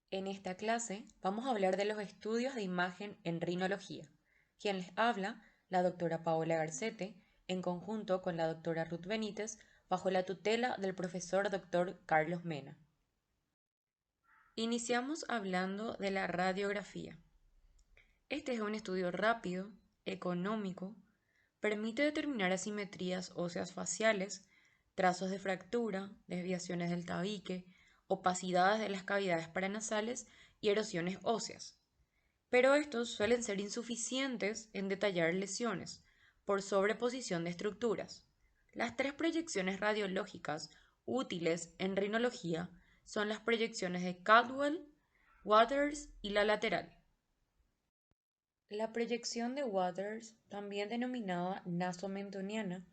En esta clase vamos a hablar de los estudios de imagen en rinología. Quien les habla, la doctora Paola Garcete, en conjunto con la doctora Ruth Benítez, bajo la tutela del profesor doctor Carlos Mena. Iniciamos hablando de la radiografía. Este es un estudio rápido, económico, permite determinar asimetrías óseas faciales, trazos de fractura, desviaciones del tabique, opacidades de las cavidades paranasales y erosiones óseas. Pero estos suelen ser insuficientes en detallar lesiones por sobreposición de estructuras. Las tres proyecciones radiológicas útiles en rinología son las proyecciones de Caldwell, Waters y la lateral. La proyección de Waters, también denominada nasomentoniana,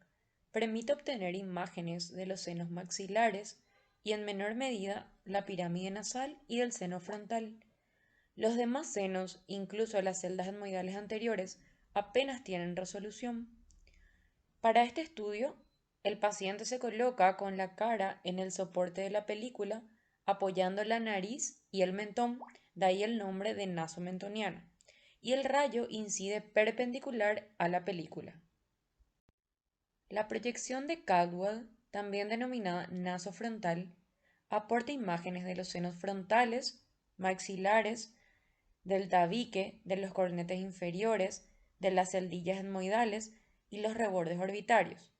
permite obtener imágenes de los senos maxilares y en menor medida la pirámide nasal y del seno frontal. Los demás senos, incluso las celdas etmoidales anteriores, apenas tienen resolución. Para este estudio, el paciente se coloca con la cara en el soporte de la película, apoyando la nariz y el mentón, de ahí el nombre de nasomentoniana, y el rayo incide perpendicular a la película. La proyección de Caldwell, también denominada nasofrontal, aporta imágenes de los senos frontales, maxilares, del tabique, de los cornetes inferiores, de las celdillas etmoidales y los rebordes orbitarios.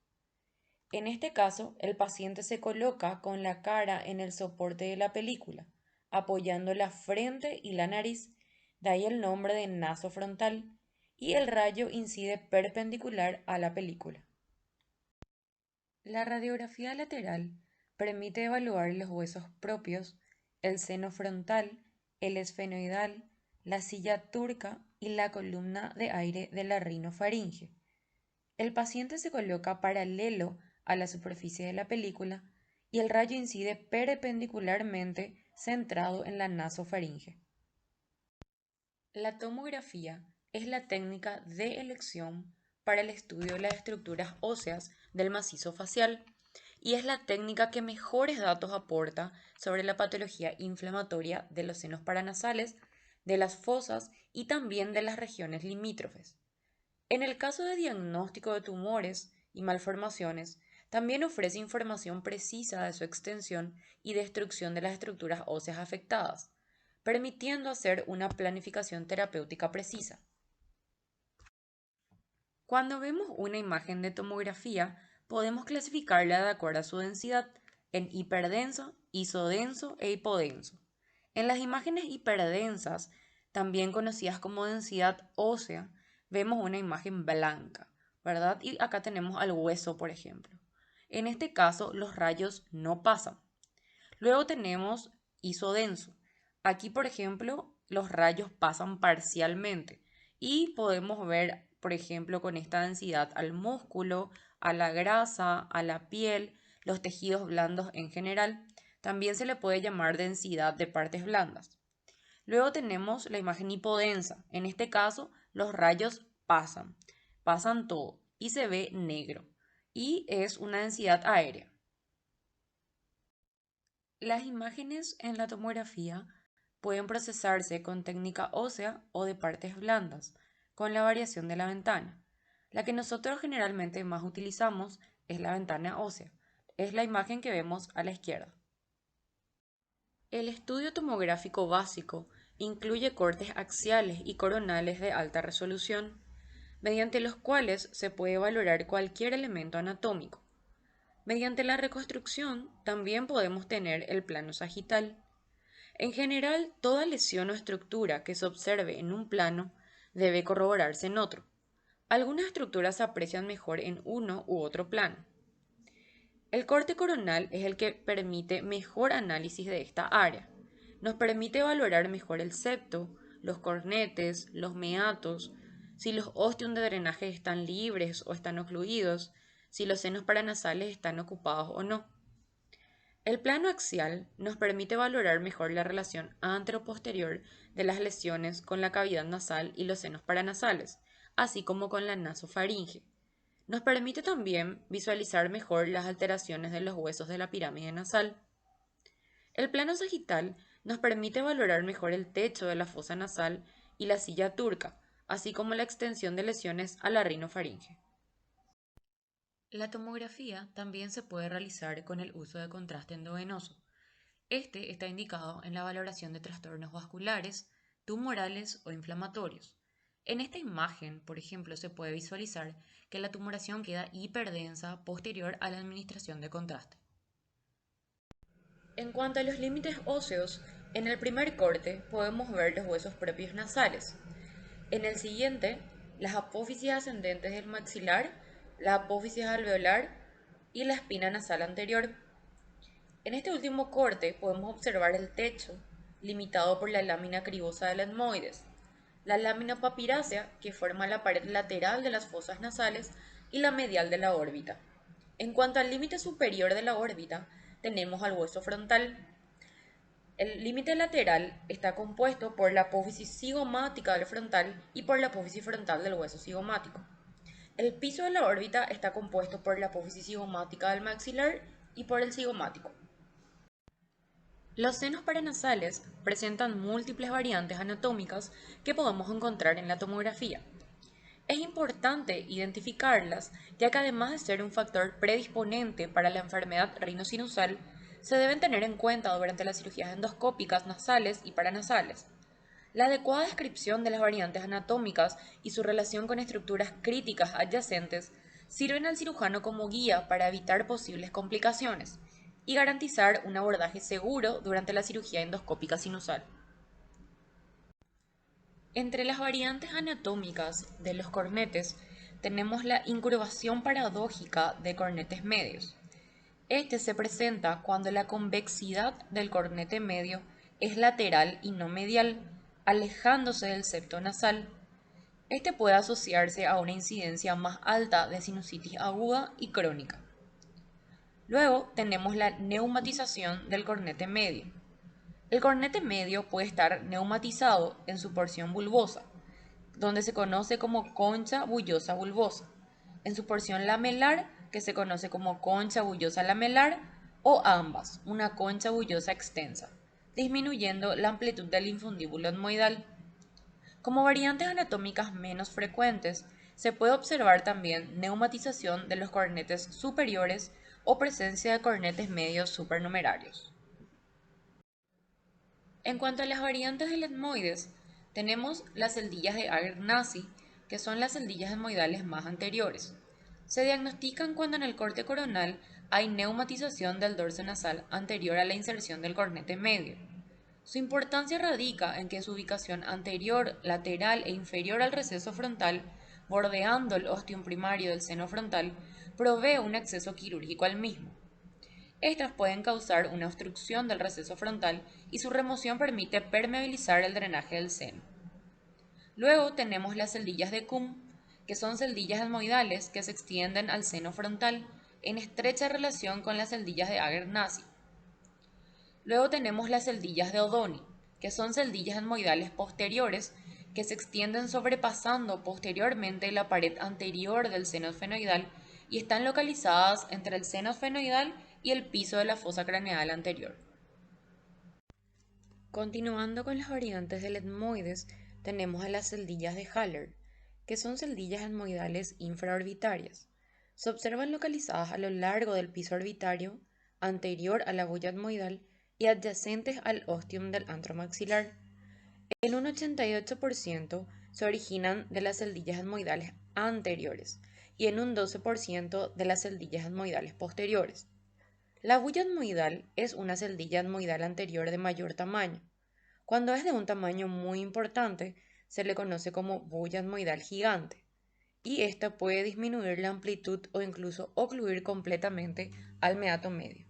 En este caso, el paciente se coloca con la cara en el soporte de la película, apoyando la frente y la nariz, de ahí el nombre de nasofrontal, y el rayo incide perpendicular a la película. La radiografía lateral permite evaluar los huesos propios, el seno frontal, el esfenoidal, la silla turca y la columna de aire de la rinofaringe. El paciente se coloca paralelo a la superficie de la película y el rayo incide perpendicularmente centrado en la nasofaringe. La tomografía es la técnica de elección para el estudio de las estructuras óseas del macizo facial y es la técnica que mejores datos aporta sobre la patología inflamatoria de los senos paranasales, de las fosas y también de las regiones limítrofes. En el caso de diagnóstico de tumores y malformaciones, también ofrece información precisa de su extensión y destrucción de las estructuras óseas afectadas, permitiendo hacer una planificación terapéutica precisa. Cuando vemos una imagen de tomografía, podemos clasificarla de acuerdo a su densidad en hiperdenso, isodenso e hipodenso. En las imágenes hiperdensas, también conocidas como densidad ósea, vemos una imagen blanca, ¿verdad? Y acá tenemos al hueso, por ejemplo. En este caso, los rayos no pasan. Luego tenemos isodenso. Aquí, por ejemplo, los rayos pasan parcialmente y podemos ver, por ejemplo, con esta densidad al músculo, a la grasa, a la piel, los tejidos blandos en general. También se le puede llamar densidad de partes blandas. Luego tenemos la imagen hipodensa. En este caso, los rayos pasan todo y se ve negro y es una densidad aérea. Las imágenes en la tomografía pueden procesarse con técnica ósea o de partes blandas, con la variación de la ventana. La que nosotros generalmente más utilizamos es la ventana ósea. Es la imagen que vemos a la izquierda. El estudio tomográfico básico incluye cortes axiales y coronales de alta resolución, mediante los cuales se puede valorar cualquier elemento anatómico. Mediante la reconstrucción también podemos tener el plano sagital. En general, toda lesión o estructura que se observe en un plano debe corroborarse en otro. Algunas estructuras se aprecian mejor en uno u otro plano. El corte coronal es el que permite mejor análisis de esta área. Nos permite valorar mejor el septo, los cornetes, los meatos, si los ostium de drenaje están libres o están ocluidos, si los senos paranasales están ocupados o no. El plano axial nos permite valorar mejor la relación antero-posterior de las lesiones con la cavidad nasal y los senos paranasales, así como con la nasofaringe. Nos permite también visualizar mejor las alteraciones de los huesos de la pirámide nasal. El plano sagital nos permite valorar mejor el techo de la fosa nasal y la silla turca, así como la extensión de lesiones a la rinofaringe. La tomografía también se puede realizar con el uso de contraste endovenoso. Este está indicado en la valoración de trastornos vasculares, tumorales o inflamatorios. En esta imagen, por ejemplo, se puede visualizar que la tumoración queda hiperdensa posterior a la administración de contraste. En cuanto a los límites óseos, en el primer corte podemos ver los huesos propios nasales. En el siguiente, las apófisis ascendentes del maxilar, la apófisis alveolar y la espina nasal anterior. En este último corte podemos observar el techo, limitado por la lámina cribosa del etmoides, la lámina papirácea, que forma la pared lateral de las fosas nasales, y la medial de la órbita. En cuanto al límite superior de la órbita, tenemos al hueso frontal. El límite lateral está compuesto por la apófisis cigomática del frontal y por la apófisis frontal del hueso cigomático. El piso de la órbita está compuesto por la apófisis cigomática del maxilar y por el cigomático. Los senos paranasales presentan múltiples variantes anatómicas que podemos encontrar en la tomografía. Es importante identificarlas, ya que además de ser un factor predisponente para la enfermedad rinosinusal, se deben tener en cuenta durante las cirugías endoscópicas nasales y paranasales. La adecuada descripción de las variantes anatómicas y su relación con estructuras críticas adyacentes sirven al cirujano como guía para evitar posibles complicaciones y garantizar un abordaje seguro durante la cirugía endoscópica sinusal. Entre las variantes anatómicas de los cornetes tenemos la incurvación paradójica de cornetes medios. Este se presenta cuando la convexidad del cornete medio es lateral y no medial, alejándose del septo nasal. Este puede asociarse a una incidencia más alta de sinusitis aguda y crónica. Luego tenemos la neumatización del cornete medio. El cornete medio puede estar neumatizado en su porción bulbosa, donde se conoce como concha bullosa bulbosa, en su porción lamelar, que se conoce como concha bullosa lamelar, o ambas, una concha bullosa extensa, disminuyendo la amplitud del infundíbulo etmoidal. Como variantes anatómicas menos frecuentes, se puede observar también neumatización de los cornetes superiores o presencia de cornetes medios supernumerarios. En cuanto a las variantes del etmoides, tenemos las celdillas de Ager-Nazi, que son las celdillas etmoidales más anteriores. Se diagnostican cuando en el corte coronal hay neumatización del dorso nasal anterior a la inserción del cornete medio. Su importancia radica en que su ubicación anterior, lateral e inferior al receso frontal, bordeando el ostium primario del seno frontal, provee un acceso quirúrgico al mismo. Estas pueden causar una obstrucción del receso frontal y su remoción permite permeabilizar el drenaje del seno. Luego tenemos las celdillas de Kuhn, que son celdillas etmoidales que se extienden al seno frontal, en estrecha relación con las celdillas de Ager-Nazi. Luego tenemos las celdillas de Odoni, que son celdillas etmoidales posteriores que se extienden sobrepasando posteriormente la pared anterior del seno esfenoidal y están localizadas entre el seno esfenoidal y el piso de la fosa craneal anterior. Continuando con las variantes del etmoides, tenemos a las celdillas de Haller, que son celdillas etmoidales infraorbitarias. Se observan localizadas a lo largo del piso orbitario, anterior a la boya etmoidal y adyacentes al ostium del antro maxilar. En un 88% se originan de las celdillas etmoidales anteriores y en un 12% de las celdillas etmoidales posteriores. La bulla etmoidal es una celdilla etmoidal anterior de mayor tamaño. Cuando es de un tamaño muy importante, se le conoce como bulla etmoidal gigante, y esta puede disminuir la amplitud o incluso ocluir completamente al meato medio.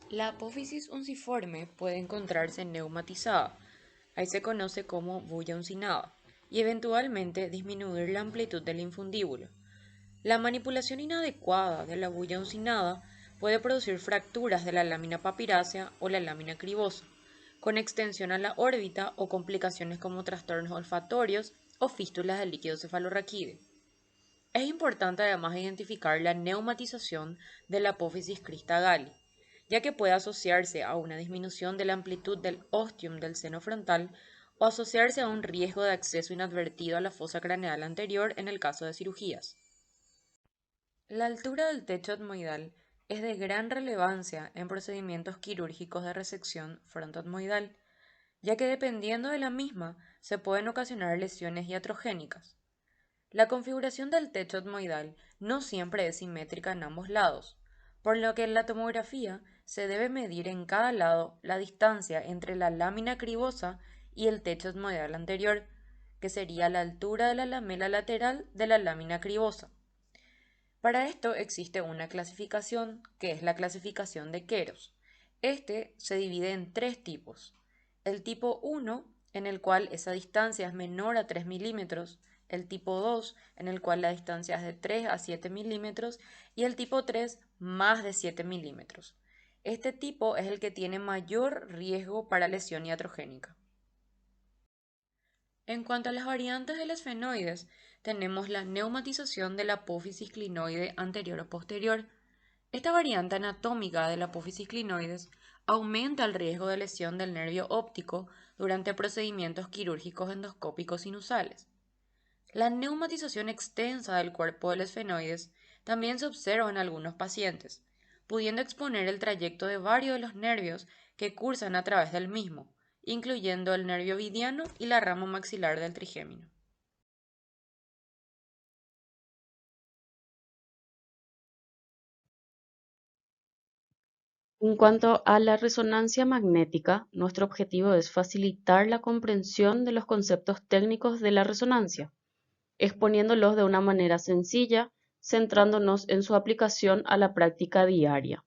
La apófisis unciforme puede encontrarse neumatizada, ahí se conoce como bulla uncinada, y eventualmente disminuir la amplitud del infundíbulo. La manipulación inadecuada de la bulla uncinada puede producir fracturas de la lámina papirácea o la lámina cribosa, con extensión a la órbita o complicaciones como trastornos olfatorios o fístulas del líquido cefalorraquídeo. Es importante además identificar la neumatización de la apófisis crista galli, ya que puede asociarse a una disminución de la amplitud del ostium del seno frontal o asociarse a un riesgo de acceso inadvertido a la fosa craneal anterior en el caso de cirugías. La altura del techo etmoidal es de gran relevancia en procedimientos quirúrgicos de resección frontoetmoidal, ya que dependiendo de la misma se pueden ocasionar lesiones iatrogénicas. La configuración del techo etmoidal no siempre es simétrica en ambos lados, por lo que en la tomografía se debe medir en cada lado la distancia entre la lámina cribosa y el techo etmoidal anterior, que sería la altura de la lamela lateral de la lámina cribosa. Para esto existe una clasificación que es la clasificación de Queros. Este se divide en tres tipos. El tipo 1, en el cual esa distancia es menor a 3 milímetros, el tipo 2, en el cual la distancia es de 3 a 7 milímetros, y el tipo 3, más de 7 milímetros. Este tipo es el que tiene mayor riesgo para lesión iatrogénica. En cuanto a las variantes del esfenoides, tenemos la neumatización de la apófisis clinoide anterior o posterior. Esta variante anatómica de la apófisis clinoides aumenta el riesgo de lesión del nervio óptico durante procedimientos quirúrgicos endoscópicos sinusales. La neumatización extensa del cuerpo del esfenoides también se observa en algunos pacientes, pudiendo exponer el trayecto de varios de los nervios que cursan a través del mismo, incluyendo el nervio vidiano y la rama maxilar del trigémino. En cuanto a la resonancia magnética, nuestro objetivo es facilitar la comprensión de los conceptos técnicos de la resonancia, exponiéndolos de una manera sencilla, centrándonos en su aplicación a la práctica diaria.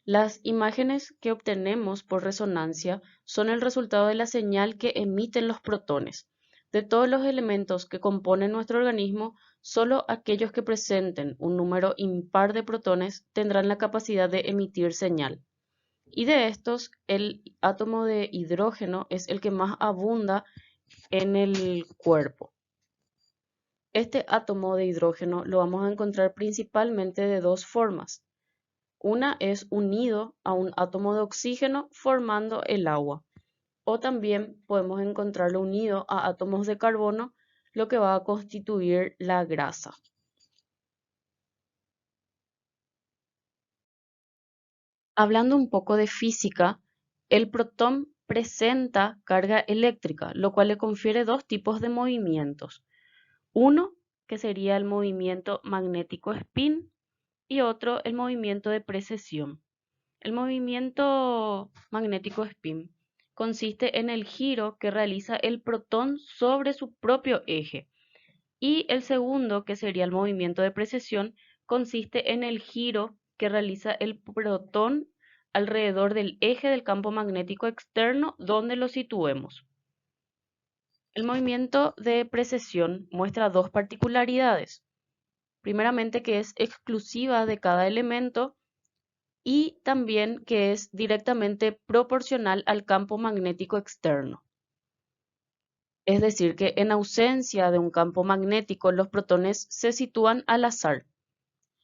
Las imágenes que obtenemos por resonancia son el resultado de la señal que emiten los protones. De todos los elementos que componen nuestro organismo, solo aquellos que presenten un número impar de protones tendrán la capacidad de emitir señal. Y de estos, el átomo de hidrógeno es el que más abunda en el cuerpo. Este átomo de hidrógeno lo vamos a encontrar principalmente de dos formas. Una es unido a un átomo de oxígeno formando el agua. O también podemos encontrarlo unido a átomos de carbono, lo que va a constituir la grasa. Hablando un poco de física, el protón presenta carga eléctrica, lo cual le confiere dos tipos de movimientos. Uno, que sería el movimiento magnético spin, y otro, el movimiento de precesión. El movimiento magnético spin consiste en el giro que realiza el protón sobre su propio eje. Y el segundo, que sería el movimiento de precesión, consiste en el giro que realiza el protón alrededor del eje del campo magnético externo donde lo situemos. El movimiento de precesión muestra dos particularidades. Primeramente, que es exclusiva de cada elemento y también que es directamente proporcional al campo magnético externo. Es decir, que en ausencia de un campo magnético, los protones se sitúan al azar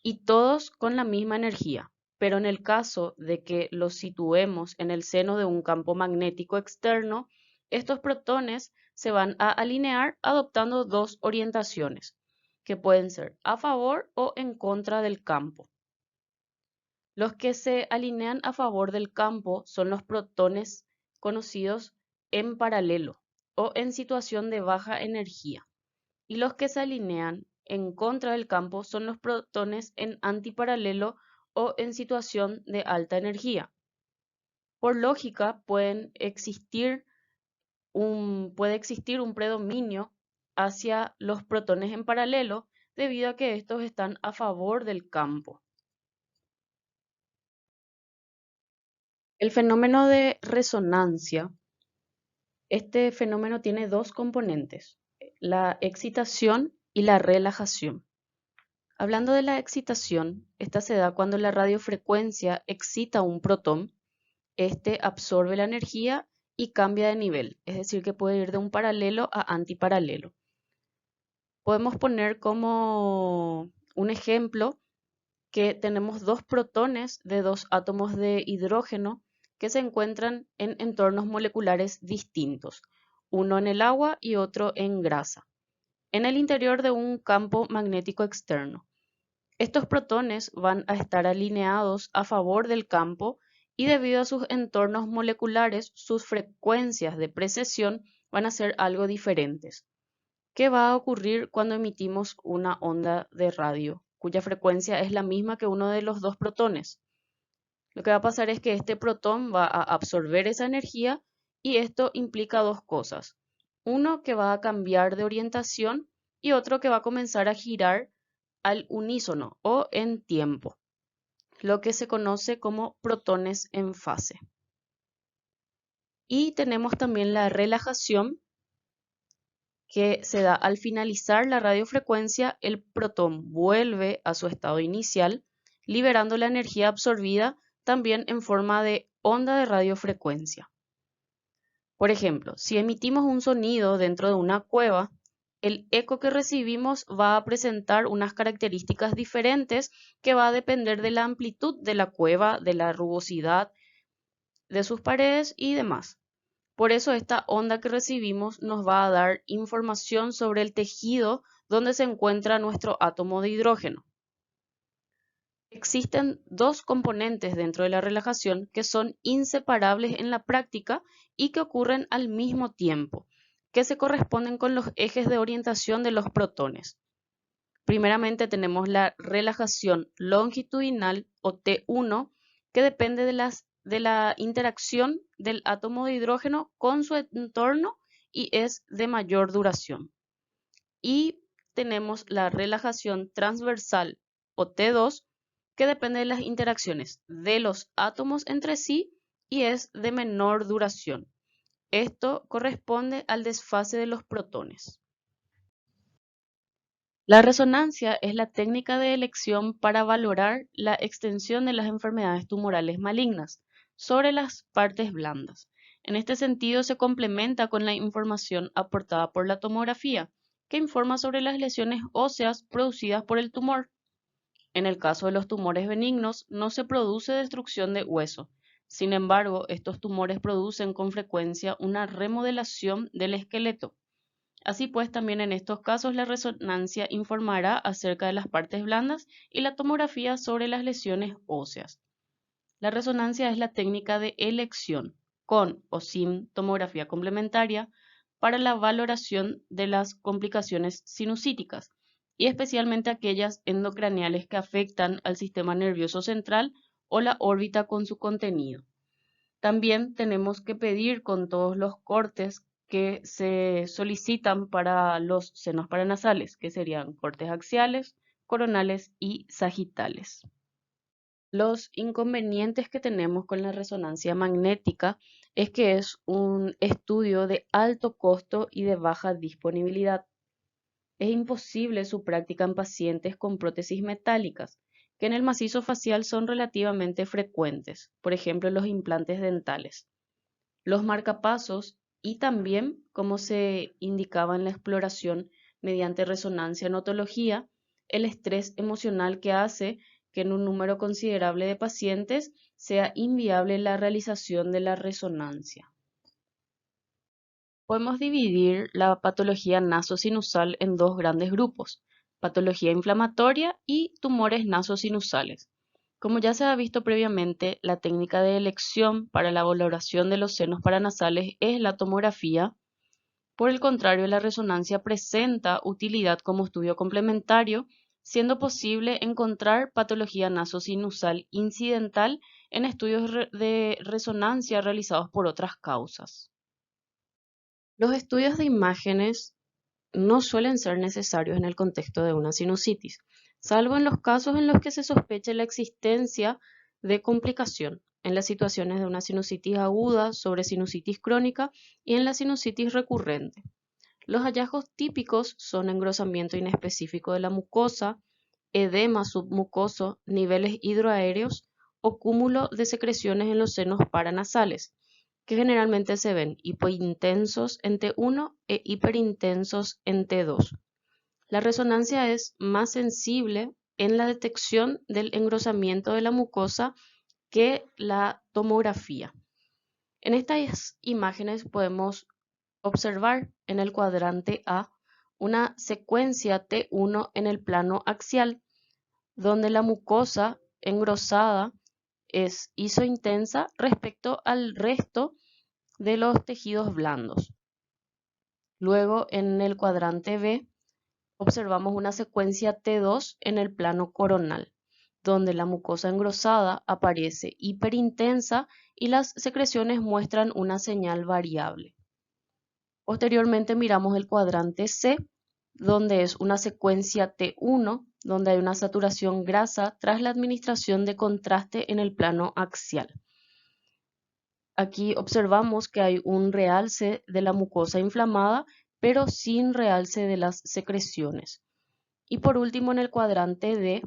y todos con la misma energía. Pero en el caso de que los situemos en el seno de un campo magnético externo, estos protones se van a alinear adoptando dos orientaciones, que pueden ser a favor o en contra del campo. Los que se alinean a favor del campo son los protones conocidos en paralelo o en situación de baja energía, y los que se alinean en contra del campo son los protones en antiparalelo o en situación de alta energía. Por lógica, puede existir un predominio hacia los protones en paralelo debido a que estos están a favor del campo. El fenómeno de resonancia, este fenómeno tiene dos componentes, la excitación y la relajación. Hablando de la excitación, esta se da cuando la radiofrecuencia excita un protón, este absorbe la energía y cambia de nivel, es decir, que puede ir de un paralelo a antiparalelo. Podemos poner como un ejemplo que tenemos dos protones de dos átomos de hidrógeno que se encuentran en entornos moleculares distintos, uno en el agua y otro en grasa, en el interior de un campo magnético externo. Estos protones van a estar alineados a favor del campo y debido a sus entornos moleculares, sus frecuencias de precesión van a ser algo diferentes. ¿Qué va a ocurrir cuando emitimos una onda de radio, cuya frecuencia es la misma que uno de los dos protones? Lo que va a pasar es que este protón va a absorber esa energía y esto implica dos cosas. Uno, que va a cambiar de orientación y otro que va a comenzar a girar al unísono o en tiempo, lo que se conoce como protones en fase. Y tenemos también la relajación, que se da al finalizar la radiofrecuencia, el protón vuelve a su estado inicial, liberando la energía absorbida también en forma de onda de radiofrecuencia. Por ejemplo, si emitimos un sonido dentro de una cueva, el eco que recibimos va a presentar unas características diferentes que va a depender de la amplitud de la cueva, de la rugosidad de sus paredes y demás. Por eso esta onda que recibimos nos va a dar información sobre el tejido donde se encuentra nuestro átomo de hidrógeno. Existen dos componentes dentro de la relajación que son inseparables en la práctica y que ocurren al mismo tiempo, que se corresponden con los ejes de orientación de los protones. Primeramente tenemos la relajación longitudinal o T1, que depende de la interacción del átomo de hidrógeno con su entorno y es de mayor duración. Y tenemos la relajación transversal o T2, que depende de las interacciones de los átomos entre sí y es de menor duración. Esto corresponde al desfase de los protones. La resonancia es la técnica de elección para valorar la extensión de las enfermedades tumorales malignas sobre las partes blandas. En este sentido, se complementa con la información aportada por la tomografía, que informa sobre las lesiones óseas producidas por el tumor. En el caso de los tumores benignos, no se produce destrucción de hueso. Sin embargo, estos tumores producen con frecuencia una remodelación del esqueleto. Así pues, también en estos casos la resonancia informará acerca de las partes blandas y la tomografía sobre las lesiones óseas. La resonancia es la técnica de elección, con o sin tomografía complementaria, para la valoración de las complicaciones sinusíticas y especialmente aquellas endocraneales que afectan al sistema nervioso central o la órbita con su contenido. También tenemos que pedir con todos los cortes que se solicitan para los senos paranasales, que serían cortes axiales, coronales y sagitales. Los inconvenientes que tenemos con la resonancia magnética es que es un estudio de alto costo y de baja disponibilidad. Es imposible su práctica en pacientes con prótesis metálicas, que en el macizo facial son relativamente frecuentes, por ejemplo los implantes dentales. Los marcapasos y también, como se indicaba en la exploración mediante resonancia en otología, el estrés emocional que hace que en un número considerable de pacientes sea inviable la realización de la resonancia. Podemos dividir la patología nasosinusal en dos grandes grupos, patología inflamatoria y tumores nasosinusales. Como ya se ha visto previamente, la técnica de elección para la valoración de los senos paranasales es la tomografía. Por el contrario, la resonancia presenta utilidad como estudio complementario, siendo posible encontrar patología nasosinusal incidental en estudios de resonancia realizados por otras causas. Los estudios de imágenes no suelen ser necesarios en el contexto de una sinusitis, salvo en los casos en los que se sospeche la existencia de complicación, en las situaciones de una sinusitis aguda sobre sinusitis crónica y en la sinusitis recurrente. Los hallazgos típicos son engrosamiento inespecífico de la mucosa, edema submucoso, niveles hidroaéreos o cúmulo de secreciones en los senos paranasales, que generalmente se ven hipointensos en T1 e hiperintensos en T2. La resonancia es más sensible en la detección del engrosamiento de la mucosa que la tomografía. En estas imágenes podemos observar en el cuadrante A una secuencia T1 en el plano axial, donde la mucosa engrosada es isointensa respecto al resto de los tejidos blandos. Luego, en el cuadrante B, observamos una secuencia T2 en el plano coronal, donde la mucosa engrosada aparece hiperintensa y las secreciones muestran una señal variable. Posteriormente miramos el cuadrante C, donde es una secuencia T1, donde hay una saturación grasa tras la administración de contraste en el plano axial. Aquí observamos que hay un realce de la mucosa inflamada, pero sin realce de las secreciones. Y por último, en el cuadrante D,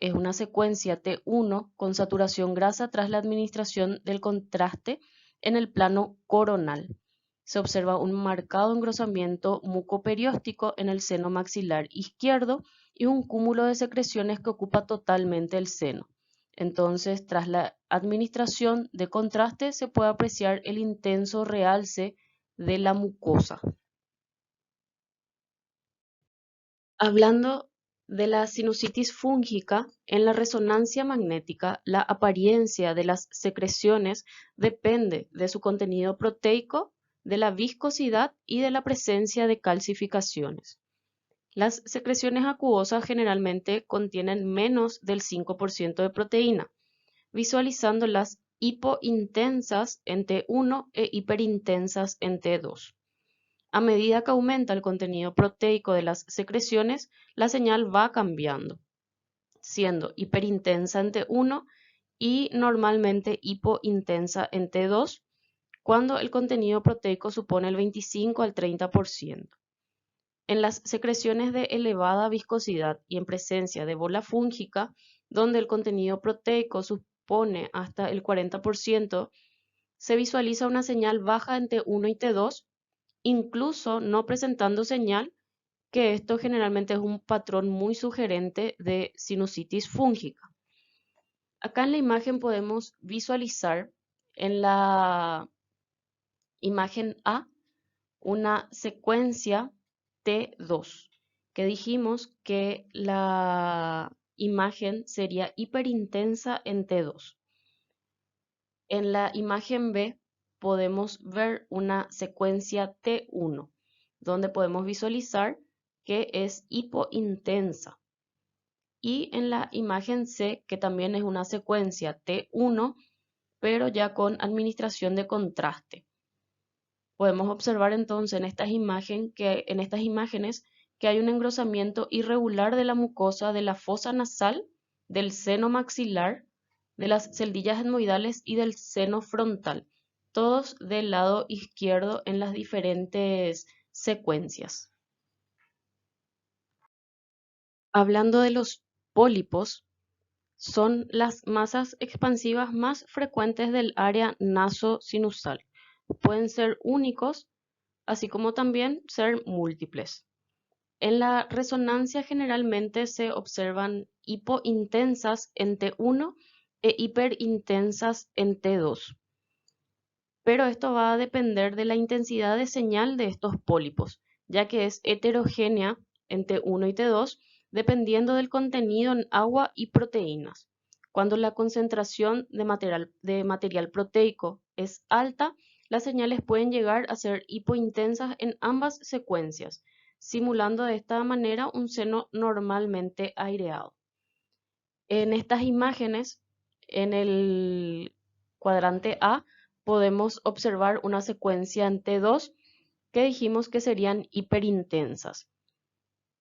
es una secuencia T1 con saturación grasa tras la administración del contraste en el plano coronal. Se observa un marcado engrosamiento mucoperióstico en el seno maxilar izquierdo y un cúmulo de secreciones que ocupa totalmente el seno. Entonces, tras la administración de contraste, se puede apreciar el intenso realce de la mucosa. Hablando de la sinusitis fúngica, en la resonancia magnética, la apariencia de las secreciones depende de su contenido proteico, de la viscosidad y de la presencia de calcificaciones. Las secreciones acuosas generalmente contienen menos del 5% de proteína, visualizando las hipointensas en T1 e hiperintensas en T2. A medida que aumenta el contenido proteico de las secreciones, la señal va cambiando, siendo hiperintensa en T1 y normalmente hipointensa en T2, cuando el contenido proteico supone el 25 al 30%. En las secreciones de elevada viscosidad y en presencia de bola fúngica, donde el contenido proteico supone hasta el 40%, se visualiza una señal baja en T1 y T2, incluso no presentando señal, que esto generalmente es un patrón muy sugerente de sinusitis fúngica. Acá en la imagen podemos visualizar en la imagen A una secuencia T2, que dijimos que la imagen sería hiperintensa en T2. En la imagen B podemos ver una secuencia T1, donde podemos visualizar que es hipointensa. Y en la imagen C, que también es una secuencia T1, pero ya con administración de contraste. Podemos observar entonces en estas imágenes que hay un engrosamiento irregular de la mucosa de la fosa nasal, del seno maxilar, de las celdillas etmoidales y del seno frontal, todos del lado izquierdo en las diferentes secuencias. Hablando de los pólipos, son las masas expansivas más frecuentes del área nasosinusal. Pueden ser únicos, así como también ser múltiples. En la resonancia generalmente se observan hipointensas en T1 e hiperintensas en T2. Pero esto va a depender de la intensidad de señal de estos pólipos, ya que es heterogénea en T1 y T2, dependiendo del contenido en agua y proteínas. Cuando la concentración de material proteico es alta, las señales pueden llegar a ser hipointensas en ambas secuencias, simulando de esta manera un seno normalmente aireado. En estas imágenes, en el cuadrante A, podemos observar una secuencia en T2 que dijimos que serían hiperintensas.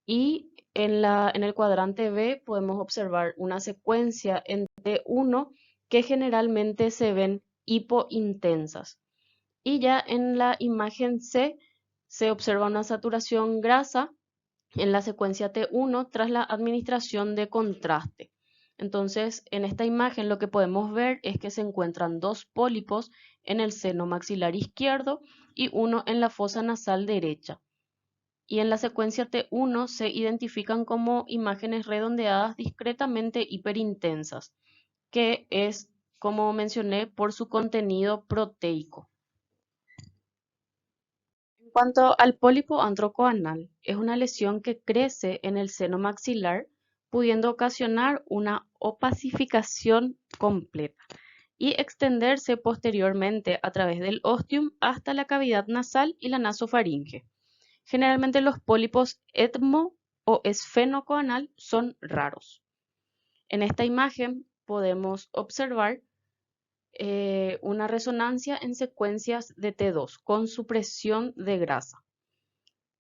Y en el cuadrante B podemos observar una secuencia en T1 que generalmente se ven hipointensas. Y ya en la imagen C se observa una saturación grasa en la secuencia T1 tras la administración de contraste. Entonces, en esta imagen lo que podemos ver es que se encuentran dos pólipos en el seno maxilar izquierdo y uno en la fosa nasal derecha. y en la secuencia T1 se identifican como imágenes redondeadas discretamente hiperintensas, que es, como mencioné, por su contenido proteico. En cuanto al pólipo androcoanal, es una lesión que crece en el seno maxilar, pudiendo ocasionar una opacificación completa y extenderse posteriormente a través del ostium hasta la cavidad nasal y la nasofaringe. Generalmente los pólipos etmo o esfenocoanal son raros. En esta imagen podemos observar una resonancia en secuencias de T2 con supresión de grasa.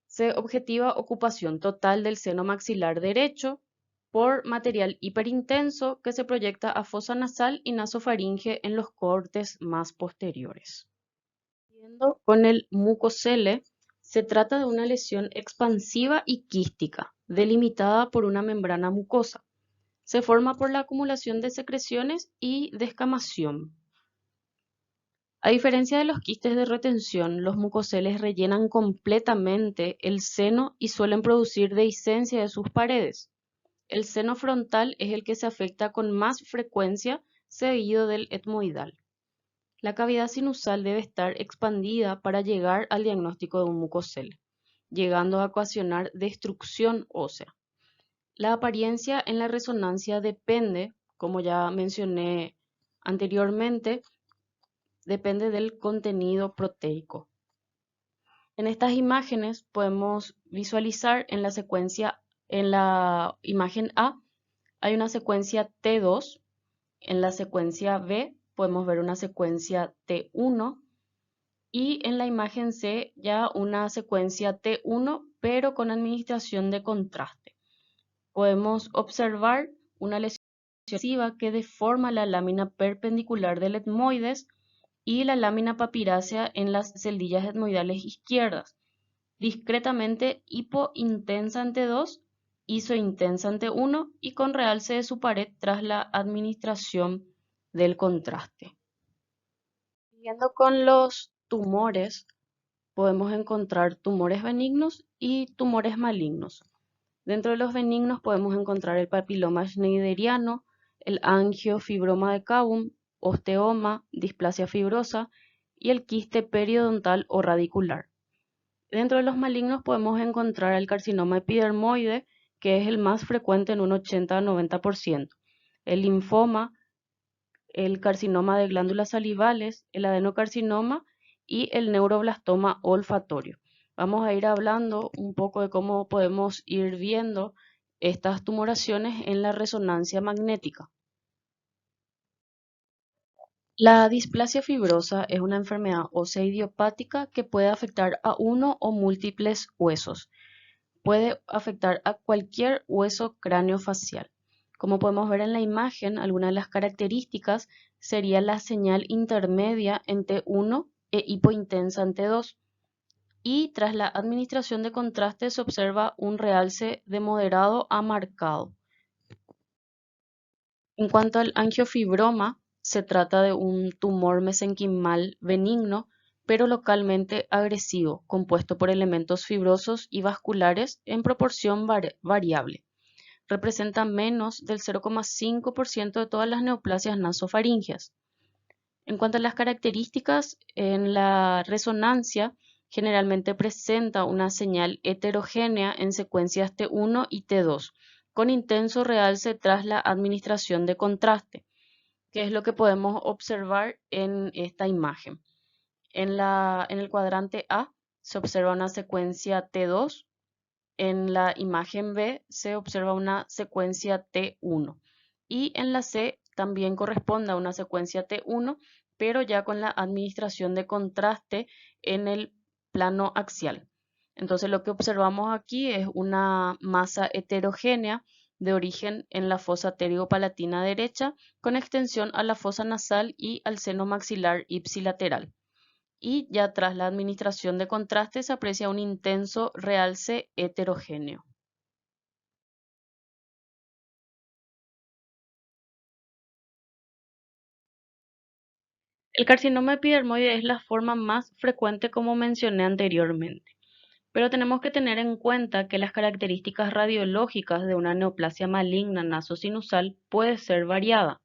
Se objetiva ocupación total del seno maxilar derecho por material hiperintenso que se proyecta a fosa nasal y nasofaringe en los cortes más posteriores. Siguiendo con el mucocele, se trata de una lesión expansiva y quística, delimitada por una membrana mucosa. Se forma por la acumulación de secreciones y descamación. A diferencia de los quistes de retención, los mucoceles rellenan completamente el seno y suelen producir dehiscencia de sus paredes. El seno frontal es el que se afecta con más frecuencia, seguido del etmoidal. La cavidad sinusal debe estar expandida para llegar al diagnóstico de un mucocele, llegando a ocasionar destrucción ósea. La apariencia en la resonancia depende, como ya mencioné anteriormente, depende del contenido proteico. En estas imágenes podemos visualizar en la imagen A, hay una secuencia T2, en la secuencia B podemos ver una secuencia T1 y en la imagen C ya una secuencia T1 pero con administración de contraste. Podemos observar una lesión excesiva que deforma la lámina perpendicular del etmoides y la lámina papirácea en las celdillas etmoidales izquierdas, discretamente hipointensa ante 2, isointensa ante 1 y con realce de su pared tras la administración del contraste. Siguiendo con los tumores, podemos encontrar tumores benignos y tumores malignos. Dentro de los benignos podemos encontrar el papiloma schneideriano, el angiofibroma de Kabum, osteoma, displasia fibrosa y el quiste periodontal o radicular. Dentro de los malignos podemos encontrar el carcinoma epidermoide, que es el más frecuente en un 80-90%, el linfoma, el carcinoma de glándulas salivales, el adenocarcinoma y el neuroblastoma olfatorio. Vamos a ir hablando un poco de cómo podemos ir viendo estas tumoraciones en la resonancia magnética. La displasia fibrosa es una enfermedad ósea idiopática que puede afectar a uno o múltiples huesos. Puede afectar a cualquier hueso craneofacial. Como podemos ver en la imagen, algunas de las características sería la señal intermedia en T1 e hipointensa en T2. Y tras la administración de contraste se observa un realce de moderado a marcado. En cuanto al angiofibroma, se trata de un tumor mesenquimal benigno, pero localmente agresivo, compuesto por elementos fibrosos y vasculares en proporción variable. Representa menos del 0,5% de todas las neoplasias nasofaringeas. En cuanto a las características, en la resonancia generalmente presenta una señal heterogénea en secuencias T1 y T2, con intenso realce tras la administración de contraste, que es lo que podemos observar en esta imagen. En el cuadrante A se observa una secuencia T2, en la imagen B se observa una secuencia T1 y en la C también corresponde a una secuencia T1, pero ya con la administración de contraste en el plano axial. Entonces lo que observamos aquí es una masa heterogénea de origen en la fosa pterigo-palatina derecha con extensión a la fosa nasal y al seno maxilar ipsilateral. Y ya tras la administración de contraste se aprecia un intenso realce heterogéneo. El carcinoma epidermoide es la forma más frecuente como mencioné anteriormente, Pero tenemos que tener en cuenta que las características radiológicas de una neoplasia maligna nasosinusal puede ser variada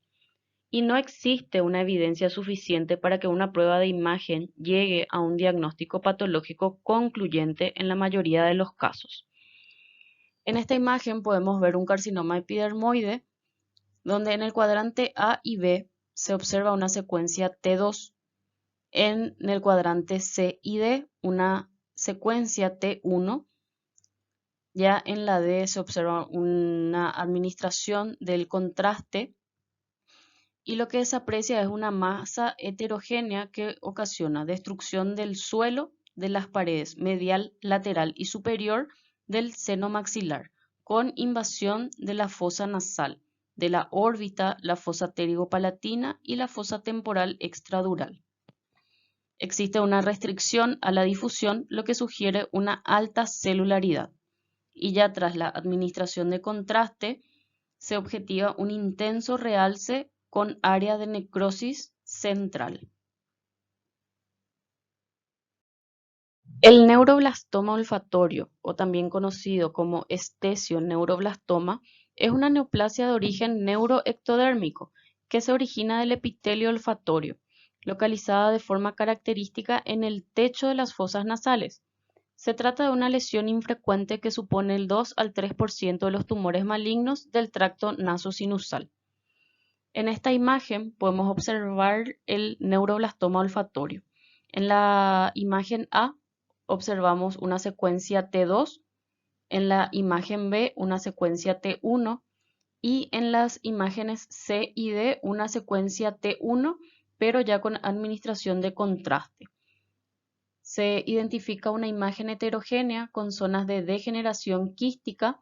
y no existe una evidencia suficiente para que una prueba de imagen llegue a un diagnóstico patológico concluyente en la mayoría de los casos. En esta imagen podemos ver un carcinoma epidermoide, donde en el cuadrante A y B se observa una secuencia T2, en el cuadrante C y D una secuencia T1, ya en la D se observa una administración del contraste y lo que se aprecia es una masa heterogénea que ocasiona destrucción del suelo de las paredes medial, lateral y superior del seno maxilar, con invasión de la fosa nasal, de la órbita, la fosa pterigopalatina y la fosa temporal extradural. Existe una restricción a la difusión, lo que sugiere una alta celularidad. Y ya tras la administración de contraste, se objetiva un intenso realce con área de necrosis central. El neuroblastoma olfatorio, o también conocido como estesioneuroblastoma, es una neoplasia de origen neuroectodérmico que se origina del epitelio olfatorio, localizada de forma característica en el techo de las fosas nasales. Se trata de una lesión infrecuente que supone el 2 al 3% de los tumores malignos del tracto nasosinusal. En esta imagen podemos observar el neuroblastoma olfatorio. En la imagen A observamos una secuencia T2, en la imagen B una secuencia T1 y en las imágenes C y D una secuencia T1, pero ya con administración de contraste. Se identifica una imagen heterogénea con zonas de degeneración quística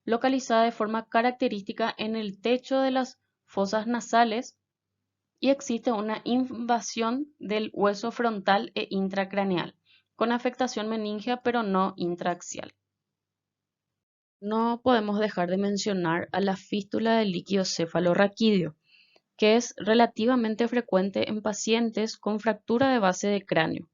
localizada de forma característica en el techo de las fosas nasales y existe una invasión del hueso frontal e intracraneal, con afectación meningea pero no intraaxial. No podemos dejar de mencionar a la fístula del líquido cefalorraquídeo, que es relativamente frecuente en pacientes con fractura de base de cráneo.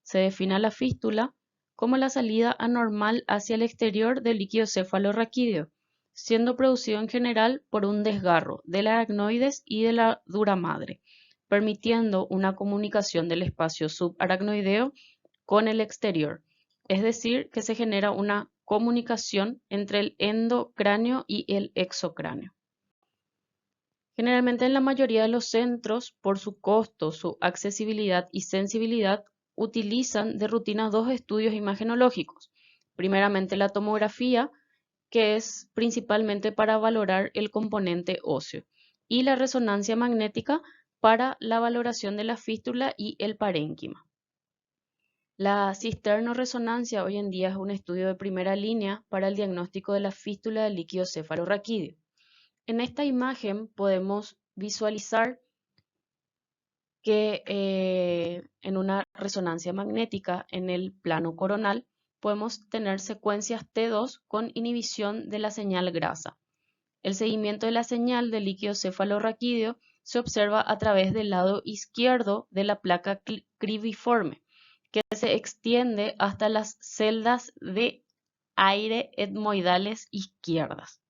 Se define la fístula como la salida anormal hacia el exterior del líquido cefalorraquídeo, siendo producido en general por un desgarro del aracnoides y de la dura madre, permitiendo una comunicación del espacio subaracnoideo con el exterior, es decir, que se genera una comunicación entre el endocráneo y el exocráneo. Generalmente en la mayoría de los centros, por su costo, su accesibilidad y sensibilidad, utilizan de rutina dos estudios imagenológicos. Primeramente la tomografía, que es principalmente para valorar el componente óseo, y la resonancia magnética para la valoración de la fístula y el parénquima. La cisternoresonancia hoy en día es un estudio de primera línea para el diagnóstico de la fístula del líquido cefalorraquídeo. En esta imagen podemos visualizar que en una resonancia magnética en el plano coronal podemos tener secuencias T2 con inhibición de la señal grasa. El seguimiento de la señal del líquido cefalorraquídeo se observa a través del lado izquierdo de la placa cribiforme, que se extiende hasta las celdas de aire etmoidales izquierdas.